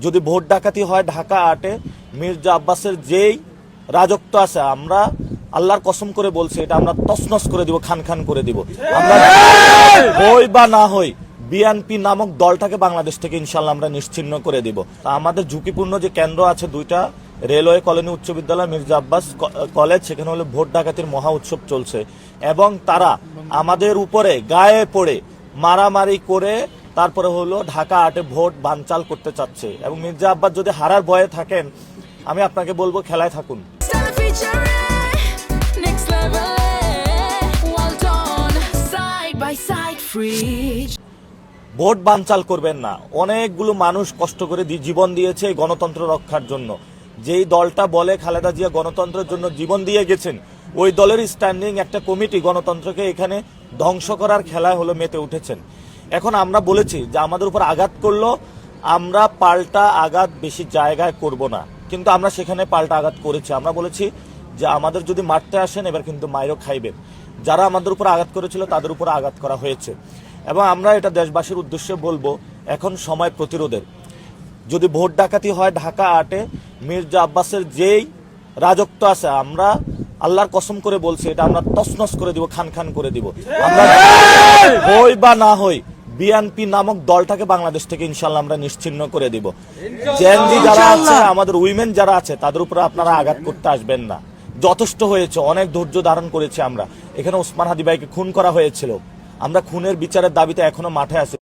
যদি ভোট ডাকাতি হয় ঢাকা ৮-এ মির্জা আব্বাসের যেই রাজত্ব আছে, আমরা আল্লাহর কসম করে বলছি এটা আমরা তছনছ করে দিব, খান খান করে দিব। আমরা হই বা না হই বিএনপি নামক দলটাকে বাংলাদেশ থেকে ইনশাল্লাহ আমরা নিশ্চিহ্ন করে দিব। তা আমাদের ঝুঁকিপূর্ণ যে কেন্দ্র আছে দুইটা, রেলওয়ে কলোনি উচ্চ বিদ্যালয়, মির্জা আব্বাস কলেজ, সেখানে হলো ভোট ডাকাতির মহা উৎসব চলছে এবং তারা আমাদের উপরে গায়ে পড়ে মারামারি করে তারপরে হলো ঢাকা ৮-এ ভোট বানচাল করতে চাচ্ছে। এবং মির্জা আব্বাস যদি হারার ভয়ে থাকেন, আমি আপনাকে বলবো খেলায় থাকুন। ভোট বানচাল করবেন না। অনেকগুলো মানুষ কষ্ট করে জীবন দিয়েছে গণতন্ত্র রক্ষার জন্য। যেই দলটা বলে খালেদা জিয়া গণতন্ত্রের জন্য জীবন দিয়ে গেছেন, ওই দলের স্ট্যান্ডিং একটা কমিটি গণতন্ত্রকে এখানে ধ্বংস করার খেলায় হলো মেতে উঠেছেন। এখন আমরা বলেছি যে আমাদের উপর আঘাত করলো, আমরা পাল্টা আঘাত বেশি জায়গায় করব না, কিন্তু আমরা সেখানে পাল্টা আঘাত করেছি। আমরা বলেছি যে আমাদের যদি মারতে আসেন এবার কিন্তু মাইরও খাইবেন। যারা আমাদের উপর আঘাত করেছিল তাদের উপর আঘাত করা হয়েছে এবং আমরা এটা দেশবাসীর উদ্দেশ্যে বলবো এখন সময় প্রতিরোধের। যদি ভোট ডাকাতি হয় ঢাকা ৮-এ মির্জা আব্বাসের যেই রাজত্ব আছে, আমরা আল্লাহর কসম করে বলছি এটা আমরা তছনছ করে দিব, খান খান করে দিব। আমরা হই বা না হই বিএনপি নামক দলটাকে বাংলাদেশ থেকে ইনশাল্লাহ আমরা নিশ্চিহ্ন করে দিব। জেনজি যারা আছে, আমাদের উইমেন যারা আছে, তাদের উপরে আপনারা আঘাত করতে আসবেন না। যথেষ্ট হয়েছে, অনেক ধৈর্য ধারণ করেছি আমরা। এখানে ওসমান হাদি ভাইকে খুন করা হয়েছিল, আমরা খুনের বিচারের দাবিতে এখনো মাঠে আছি।